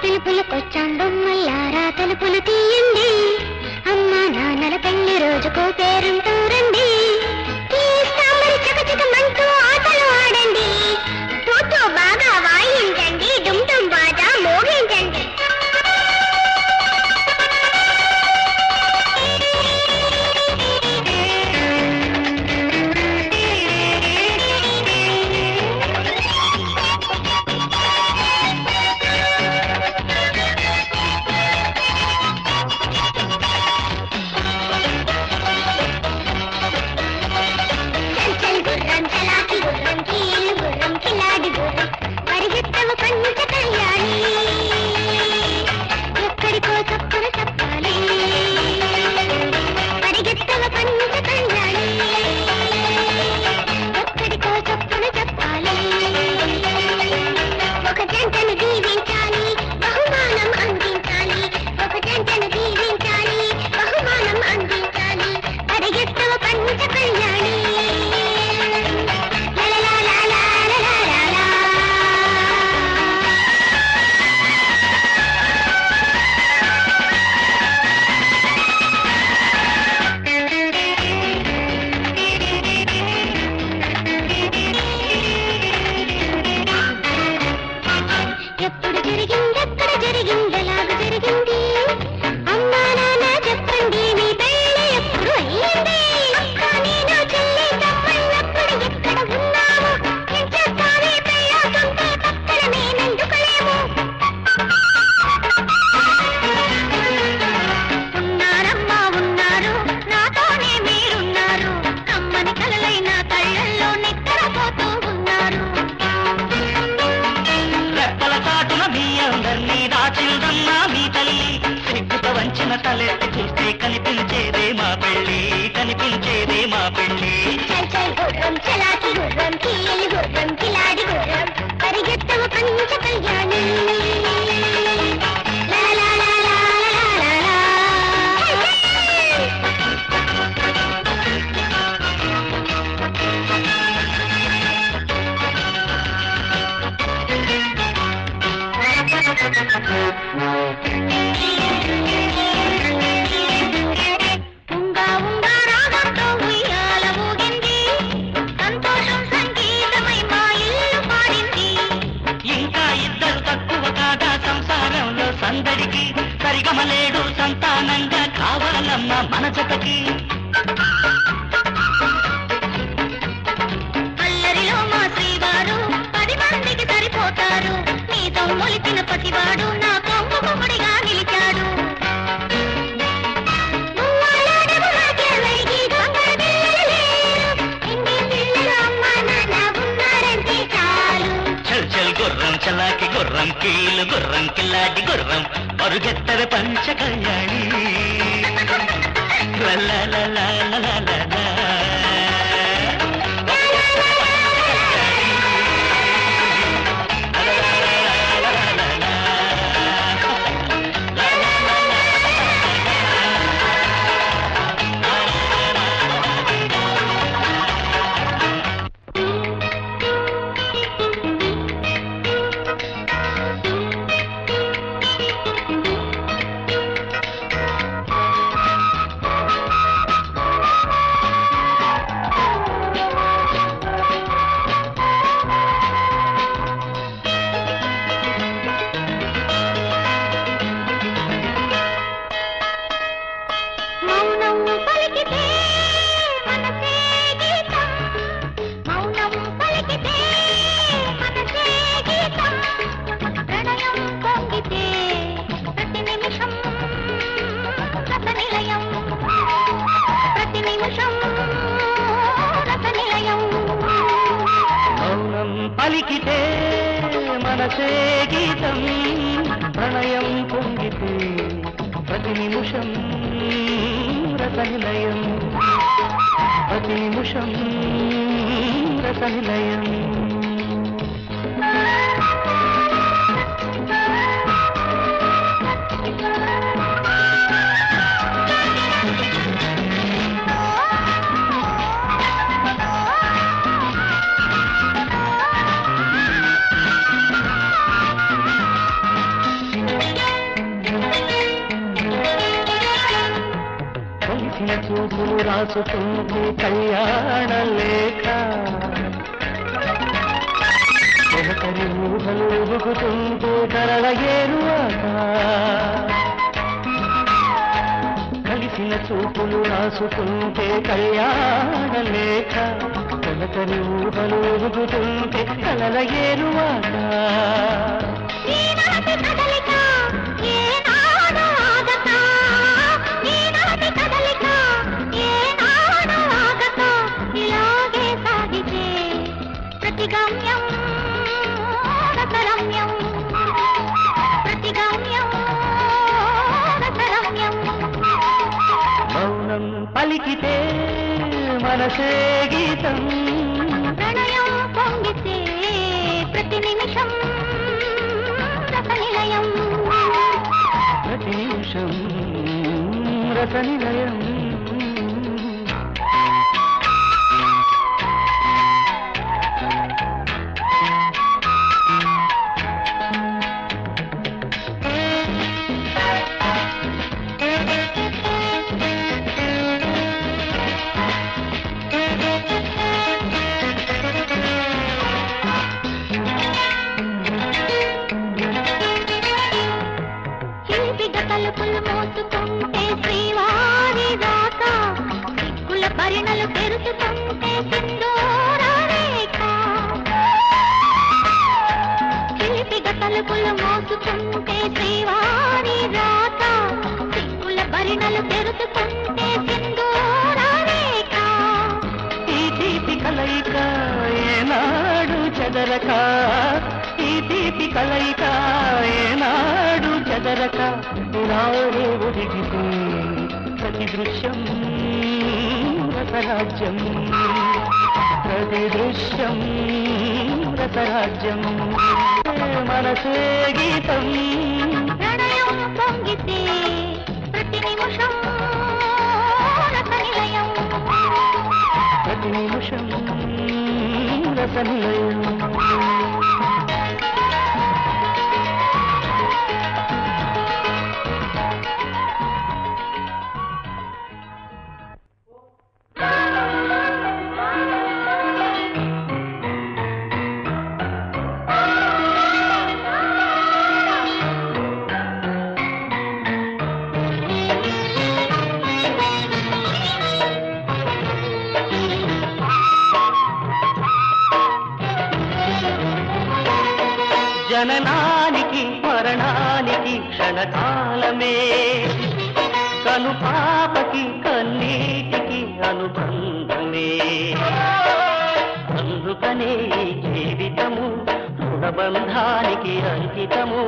తెలుపులకొచ్చాం బొమ్మల్లారా తలుపులు తీయండి, అమ్మా నాన్నల పెళ్లి రోజుకో పేరుంటూ రండి, చకచకమంటూ ఆటలు ఆడండి, తోతో బాగా వాయించండి, డుమ్ బాజా మోగించండి. పలికితే మనసే గీతం ప్రణయం పొంగితే ప్రతి నిమిషం రసనిలయం ప్రతి నిమిషం రసనిలయం కలిసిన చూపులు రాసుకుంటే కళ్యాణ లేఖ ఒకరి ఊహలు ఊగుతుంటే కరల ఏరువాక కలిసిన చూపులు రాసుకుంటే కళ్యాణ లేఖ ఒకరి ఊహలు ఊగుతుంటే కలల ఏరువాక ప్రతిగమ్యం రసరమ్యం ప్రతిగమ్యం రసరమ్యం మౌనం పలికితే మనసే గీతం ప్రణయం పొంగితే ప్రతి నిమిషం రసనిలయం ప్రతి నిమిషం రసనిలయం తలుపులు మోసుకుంటే శ్రీవారి రాక సిక్కుల పరిణలు పెరుచుకుంటే సింధూర రేఖ చిలిపిగ తలుపులు మోసుకుంటే శ్రీవారి రాక సిక్కుల పరిణలు పెరుచుకుంటే సింధూర రేఖ ఈ తీపి కలయిక ఏనాడు చెదరక ఈ తీపి కలయిక ఏనాడు చెదరక ఇలాగే ఒదిగితే ప్రతి దృశ్యం రసరాజ్యం ప్రతి దృశ్యం రసరాజ్యం మనసే గీతం ప్రణయం పొంగితే ప్రతి నిమిషం రసనిలయం ప్రతి నిమిషం రసనిలయం జననానికి మరణానికి క్షణకాలమే కను పాపకి కన్నీటికి అనుబంధమే అందుకనే జీవితము రుణబంధానికి అంకితము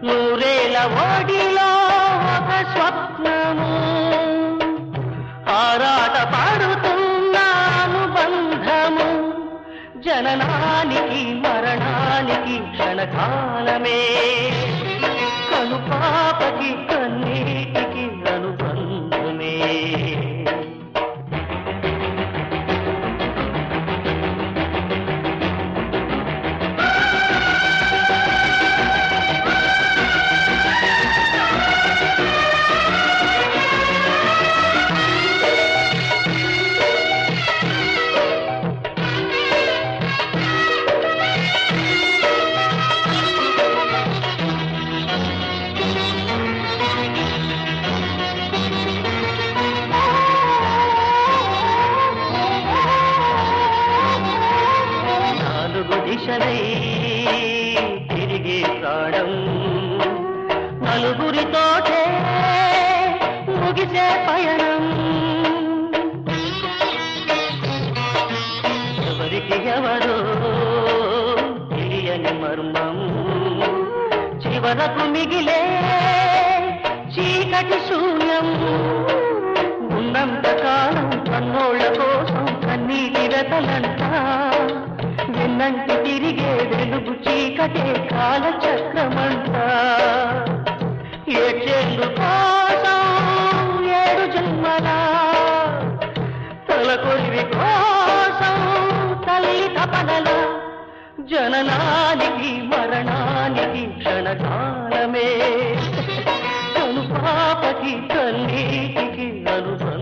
నూరేల ఓడిలో ఒక స్వప్నము ఆరాట పాడుతున్న అనుబంధము జననానికి మరణానికి క్షణకాలమే కను పాపకి కన్నీటికి అనుబంధమే దిశలై తిరిగి ప్రాణం నలుగురితోటే ముగిసే పయనం ఎవరికి ఎవరో తెలియని మర్మం చివరకు మిగిలే చీకటి శూన్యం ఉన్నంత కాలం కన్నోళ్ల కోసం కన్నీటి వెతలంతా విన్నంటి తిరిగే వెలుగు చీకటే కాలచక్రమంతా ఏడ్చేందు కోసం 7 జన్మల తలకొలివి కోసం తల్లి తపనల జననానికి మరణానికి క్షణకాలమే కను పాపకి కన్నీటికి అనుభవం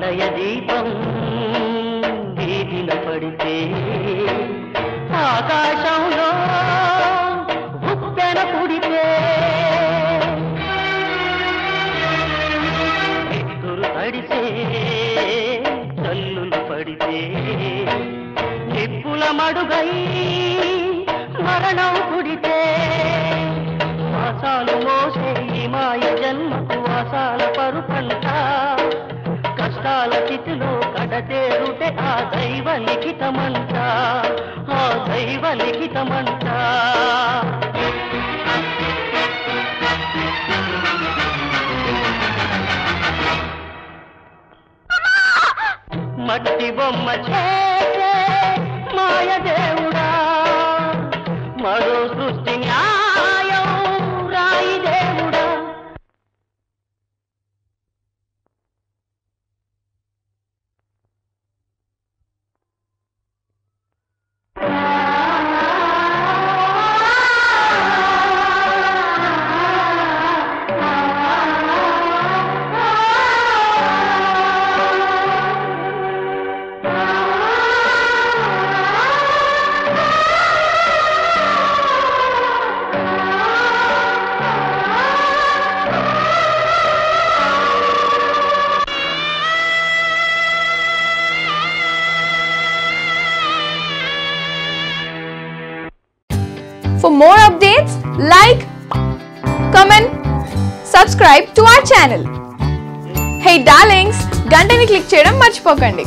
హృదయ దీపం వీధిన పడితే ఆకాశంలో ఉప్పెన పుడితే ఎత్తులు తడిసే చల్లులు పడితే నిప్పుల మడుగై మరణం పుడితే వాసాలు మోసే ఈ మాయ జన్మకు వాసాల పరుపంట కష్టాల స్థితిలో కడతేరుటే ఆ దైవ లిఖితమంట ఆ దైవ లిఖితమంట మట్టి బొమ్మ చేసే మాయ దేవుడా మరో సృష్టి న్యాయం రాయి దేవుడా For more updates, like, comment, subscribe to our channel. Hey darlings, గంటని click చేయడం మర్చిపోకండి.